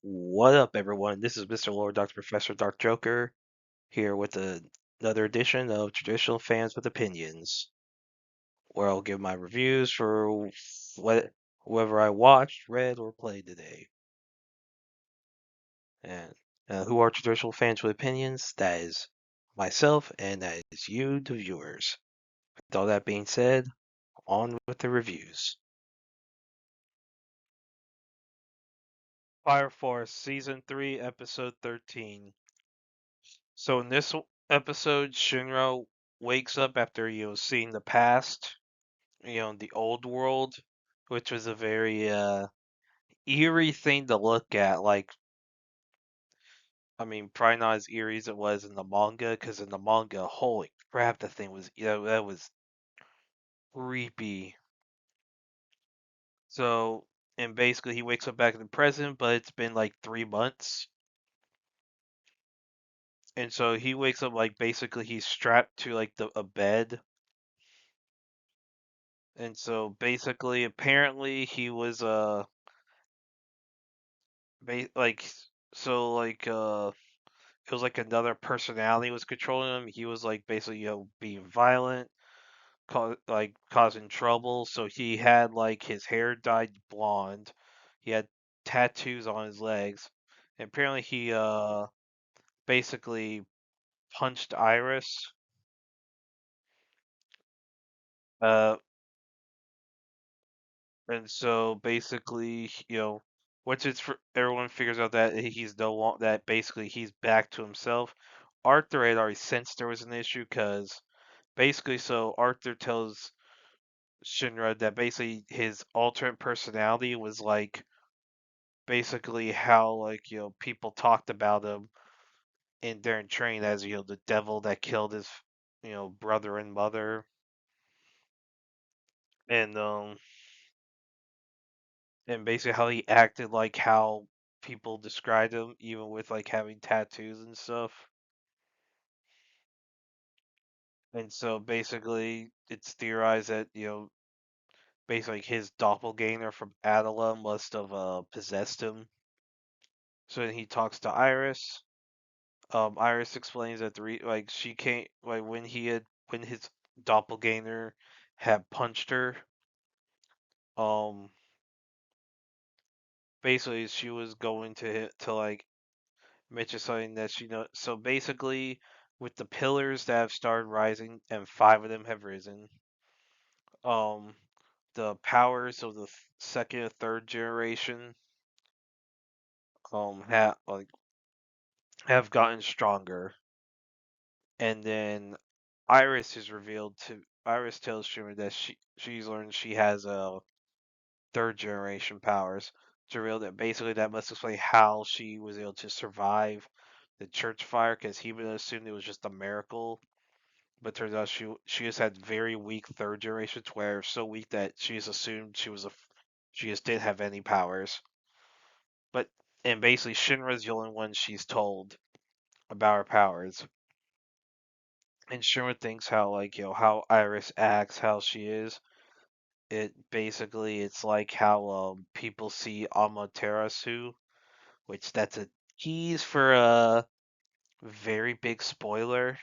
What up, everyone? This is Mr. Lord, Dr. Professor, Dark Joker, here with another edition of Traditional Fans with Opinions, where I'll give my reviews for whoever I watched, read, or played today. And who are Traditional Fans with Opinions? That is myself, and that is you, the viewers. With all that being said, on with the reviews. Fire Force Season 3, Episode 13. So in this episode, Shinra wakes up after seeing the past, the old world, which was a very eerie thing to look at. Like, I mean, probably not as eerie as it was in the manga, because in the manga, holy crap, the thing was that was creepy. So, and basically, he wakes up back in the present, but it's been like 3 months. And so he wakes up like basically he's strapped to like a bed. And so basically, apparently he was like like it was like another personality was controlling him. He was like basically being violent, causing trouble. So he had like his hair dyed blonde. He had tattoos on his legs. And apparently he basically punched Iris. Uh and so basically, once everyone figures out that he's no longer that basically he's back to himself. Arthur had already sensed there was an issue because basically, so Arthur tells Shinra that basically his alternate personality was like basically how like people talked about him in during training as the devil that killed his brother and mother, and basically how he acted like how people described him even with like having tattoos and stuff. And so basically it's theorized that basically his doppelganger from Adela must have possessed him. So then he talks to Iris. Iris explains that like she can't like when his doppelganger had punched her. Um, basically she was going to like mention something that she know. So basically, with the pillars that have started rising and 5 of them have risen, um, the powers of the second and third generation have gotten stronger, and then Iris tells Shimmer that she's learned she has a third generation powers. To reveal that basically that must explain how she was able to survive the church fire, because he would assume it was just a miracle, but turns out she just had very weak third generations, where so weak that she just assumed she just didn't have any powers. But and basically Shinra's the only one she's told about her powers. And Shinra thinks how like how Iris acts, how she is. It's like how people see Amaterasu, which that's a tease for a very big spoiler.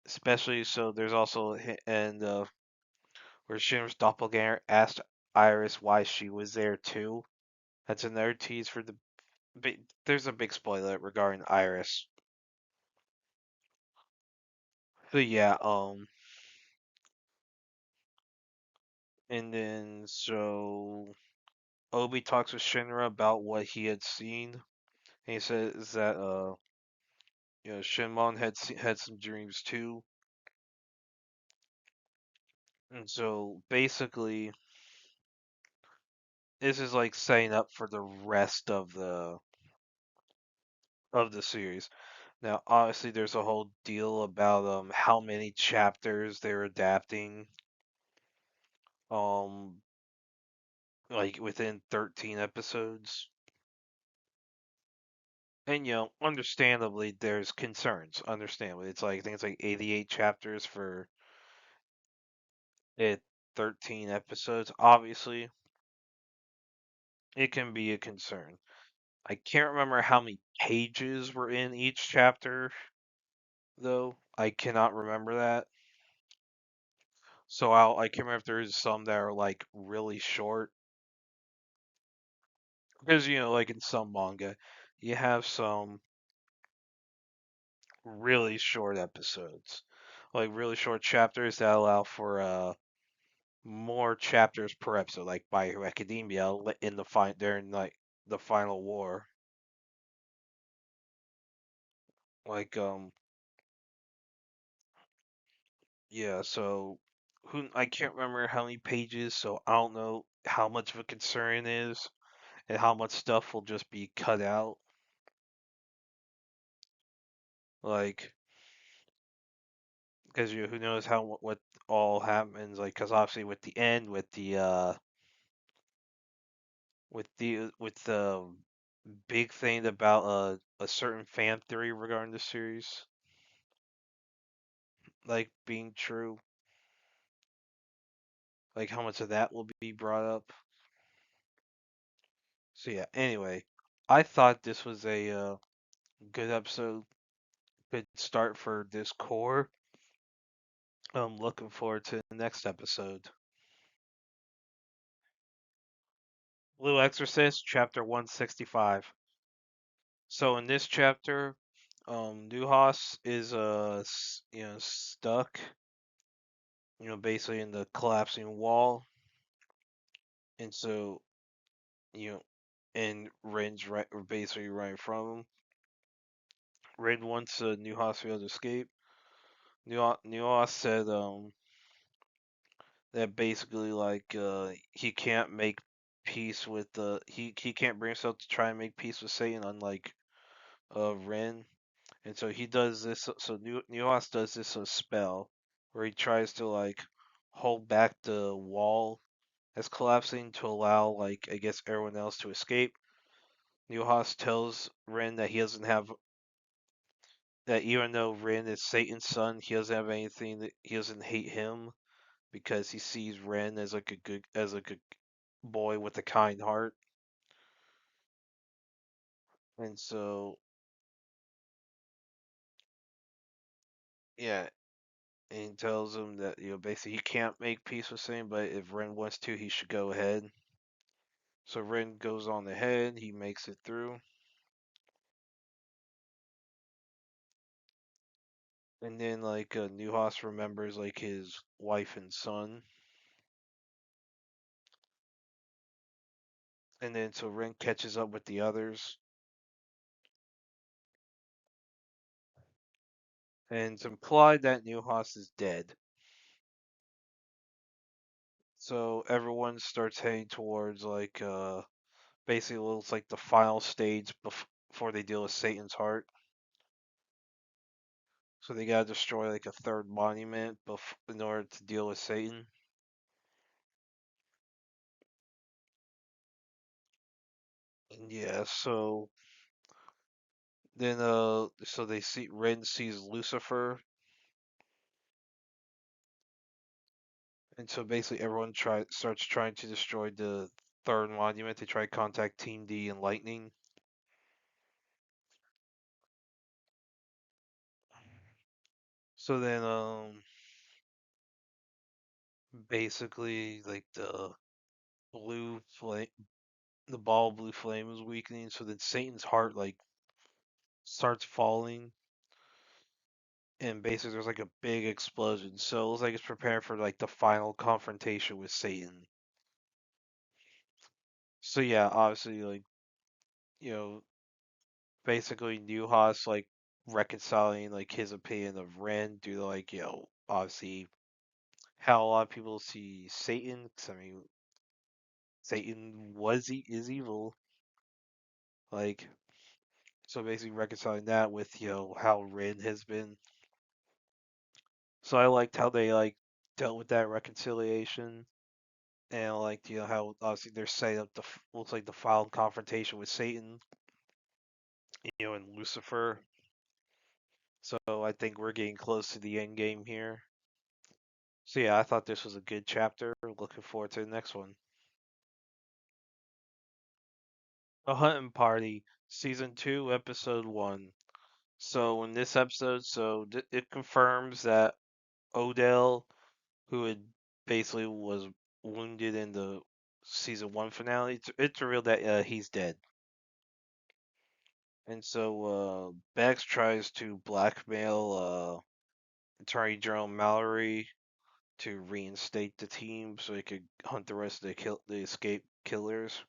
Especially so there's also and where Shinra's doppelganger asked Iris why she was there too. That's another tease for the. There's a big spoiler regarding Iris. So yeah, and then so Obi talks with Shinra about what he had seen. And he says that Shinmon had some dreams too. And so basically, this is like setting up for the rest of the series. Now, obviously, there's a whole deal about how many chapters they're adapting. Um, like within 13 episodes. And understandably, there's concerns. Understandably, it's like I think it's like 88 chapters for it, 13 episodes. Obviously, it can be a concern. I can't remember how many pages were in each chapter, though. I cannot remember that. So I can remember if there's some that are like really short. Because, like in some manga, you have some really short episodes. Like really short chapters that allow for more chapters per episode, like by Hero Academia in the during like the final war. Like yeah, so who I can't remember how many pages, so I don't know how much of a concern it is and how much stuff will just be cut out. Like, because who knows how what all happens. Like, because obviously with the end, with the big thing about a certain fan theory regarding the series, like being true, like how much of that will be brought up. So yeah. Anyway, I thought this was a good episode, good start for this core. I'm looking forward to the next episode. Blue Exorcist, chapter 165. So in this chapter, Newhouse is stuck, basically in the collapsing wall, and so you know, and Ren's right, or basically right in front of him. Ren wants Newhouse to be able to escape. Newhouse said that basically like he can't make peace with he can't bring himself to try and make peace with Satan, unlike Ren. And so he does this. So Nuance does this a spell where he tries to like hold back the wall that's collapsing to allow like I guess everyone else to escape. Nuance tells Ren that he doesn't have that even though Ren is Satan's son, he doesn't have anything that he doesn't hate him because he sees Ren as like a good boy with a kind heart. And so yeah, and he tells him that basically he can't make peace with Satan, but if Ren wants to, he should go ahead. So Ren goes on ahead, he makes it through, and then like Newhouse remembers like his wife and son, and then so Ren catches up with the others, and it's implied that Newhouse is dead. So everyone starts heading towards like basically looks like the final stage before they deal with Satan's heart. So they gotta destroy like a third monument in order to deal with Satan. And yeah, so then so they see Ren sees Lucifer, and so basically everyone starts trying to destroy the third monument. They try to contact Team D and Lightning. So then basically like blue flame the ball of blue flame is weakening, so then Satan's heart like starts falling, and basically there's like a big explosion. So it looks like it's preparing for like the final confrontation with Satan. So yeah, obviously like you know basically Newhouse like reconciling like his opinion of Ren due to like obviously how a lot of people see Satan. 'Cause, I mean Satan is evil, like so basically reconciling that with how Ren has been. So I liked how they like dealt with that reconciliation, and I liked how obviously they're setting up looks like the final confrontation with Satan, and Lucifer. So I think we're getting close to the end game here. So yeah, I thought this was a good chapter. Looking forward to the next one. A Hunting Party, season 2, episode 1. So in this episode, it confirms that Odell, who had basically was wounded in the season 1 finale, it's revealed that he's dead. And so Bex tries to blackmail Attorney General Mallory to reinstate the team so he could hunt the rest of the escaped killers.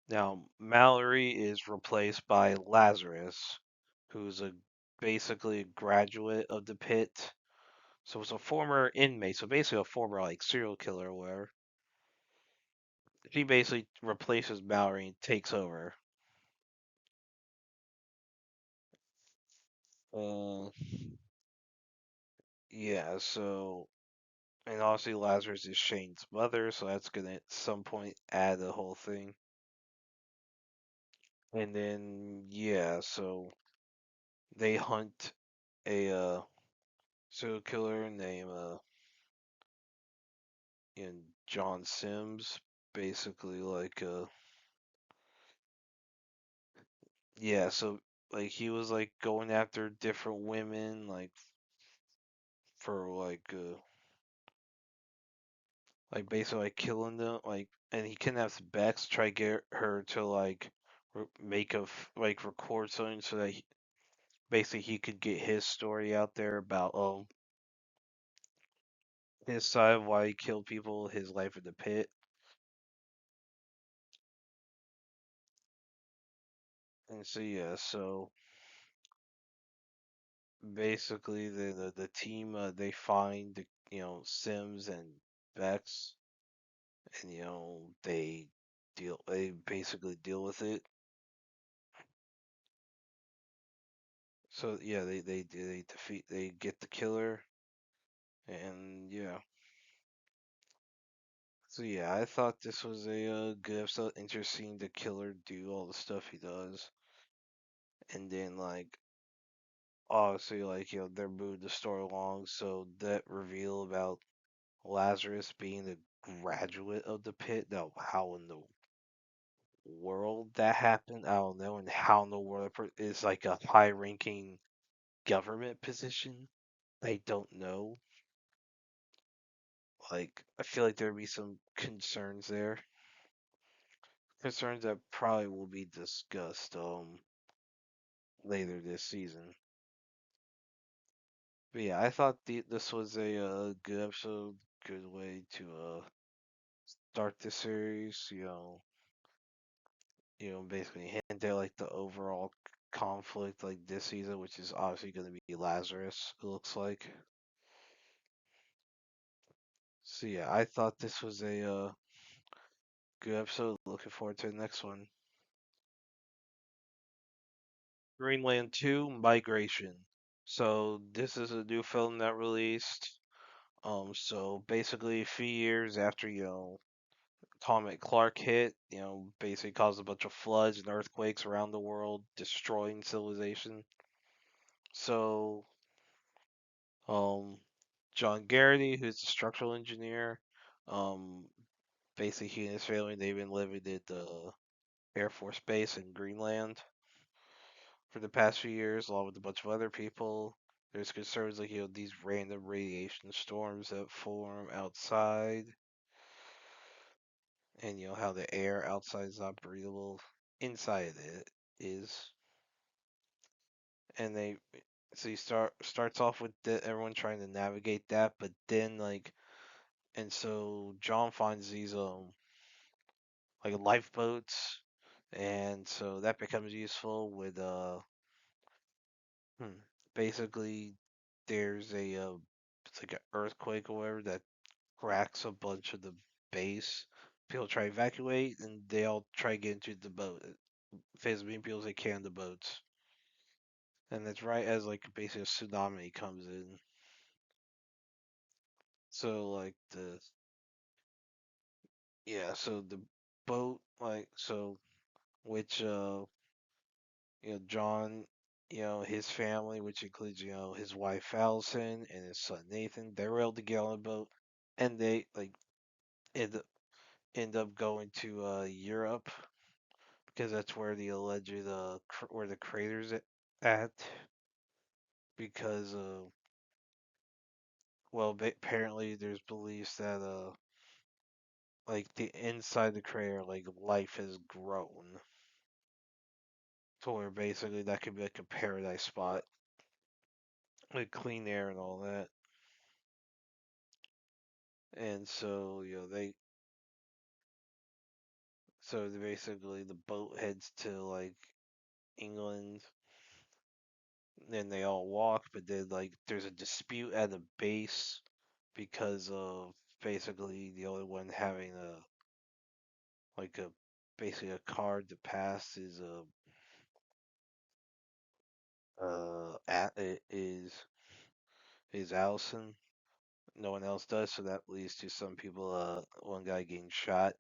Now, Mallory is replaced by Lazarus, who's a basically a graduate of the pit. So it's a former inmate, so basically a former like serial killer or whatever. She basically replaces Mallory and takes over. Uh, yeah, so and obviously Lazarus is Shane's mother, so that's gonna at some point add the whole thing. And then yeah, so they hunt a serial killer named in John Sims, basically like yeah, so like he was like going after different women for like basically like killing them like and he kidnaps Bex, try to get her to like like record something so that basically he could get his story out there about his side of why he killed people, his life in the pit. And so yeah, so basically the team they find Sims and Vex, and they basically deal with it. So yeah, they defeat, they get the killer, and yeah. So yeah, I thought this was a good episode. Interesting the killer do all the stuff he does, and then like obviously like they're moving the story along. So that reveal about Lazarus being the graduate of the pit. Now, how in the world that happened, I don't know, and how in the world is like a high-ranking government position, I don't know. Like, I feel like there'd be some concerns there, concerns that probably will be discussed later this season. But yeah, I thought this was a good episode, good way to start the series. Basically hint at like the overall conflict like this season, which is obviously going to be Lazarus. It looks like. So yeah, I thought this was a good episode. Looking forward to the next one. Greenland 2 Migration. So this is a new film that released. So basically a few years after Comet Clark hit, basically caused a bunch of floods and earthquakes around the world, destroying civilization. So Um, John Garrity, who's a structural engineer, um, basically he and his family they've been living at the Air Force Base in Greenland for the past few years, along with a bunch of other people. There's concerns like these random radiation storms that form outside, and how the air outside is not breathable, inside it is. And they so you starts off with everyone trying to navigate that, but then and so John finds these like lifeboats, and so that becomes useful with hmm, basically there's a it's like an earthquake or whatever that cracks a bunch of the base. People try to evacuate, and they all try to get into the boat. As many people as they can the boats, and that's right as like basically a tsunami comes in. So like so the boat which John, his family, which includes, his wife Allison and his son Nathan, they were able to get on the boat, and they like, and end up going to Europe because that's where the alleged where the crater's at because well apparently there's beliefs that like the inside the crater like life has grown to where basically that could be like a paradise spot with clean air and all that. And so basically the boat heads to like England. Then they all walk, but then like there's a dispute at the base because of basically the only one having like a basically a card to pass is is Allison. No one else does, so that leads to some people one guy getting shot.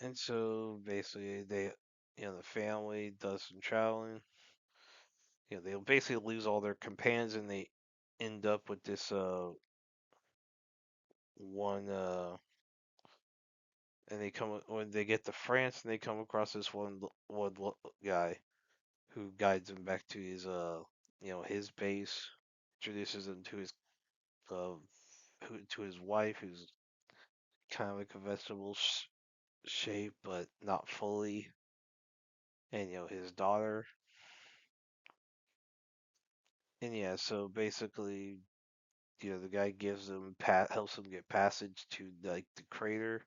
And so basically they the family does some traveling. They'll basically lose all their companions and they end up with this one and they come when they get to France and they come across this one guy who guides them back to his his base, introduces them to his uh to his wife who's kind of like a vegetable shape but not fully, and his daughter. And yeah, so basically the guy gives them helps them get passage to like the crater,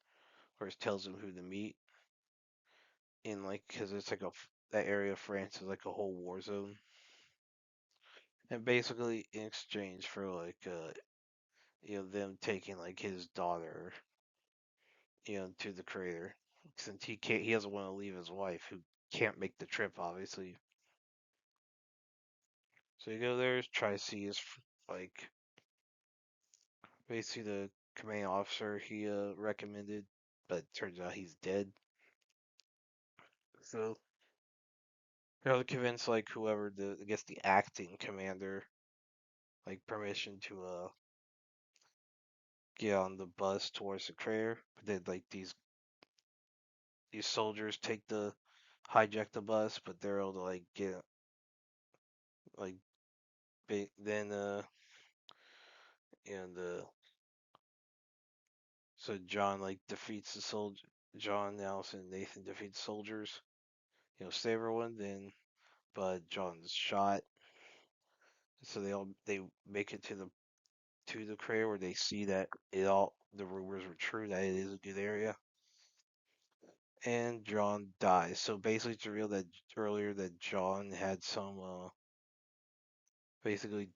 or tells them who to meet in like because it's like that area of France is like a whole war zone. And basically in exchange for like them taking like his daughter to the crater, since he doesn't want to leave his wife who can't make the trip obviously. So you go there, try to see his like basically the commanding officer he recommended, but turns out he's dead. So you have to convince like whoever the I guess the acting commander like permission to get on the bus towards the crater. But then like these soldiers hijack the bus, but they're able to like get like then and so John like defeats the soldier. John, Allison, and Nathan defeat soldiers. Save everyone. Then, but John's shot. So they make it to the crater where they see that the rumors were true that it is a good area. And John dies. So basically, it's revealed that earlier that John had some basically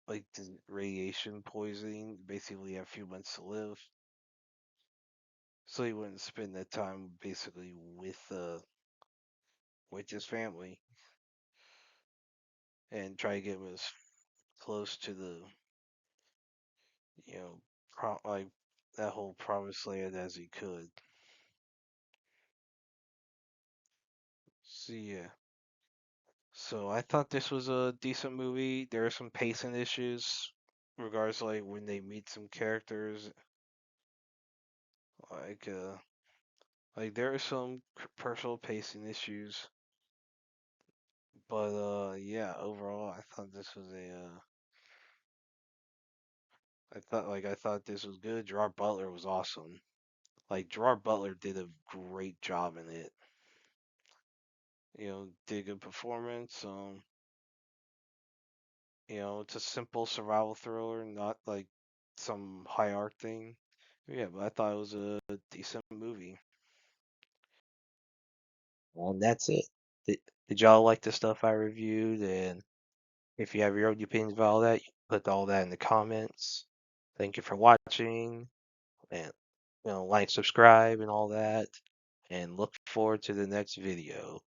like the radiation poisoning. Basically, had a few months to live, so he wouldn't spend that time basically with his family and try to get him as close to the you know like that whole promised land as he could. So yeah. So I thought this was a decent movie. There are some pacing issues, regards like when they meet some characters, like there are some personal pacing issues, but yeah, overall I thought this was I thought this was good. Gerard Butler was awesome. Like Gerard Butler did a great job in it. Did a good performance. It's a simple survival thriller, not like some high art thing. Yeah, but I thought it was a decent movie. Well, that's it. Did y'all like the stuff I reviewed? And if you have your own opinions about all that, you can put all that in the comments. Thank you for watching, and like, subscribe, and all that. And look forward to the next video.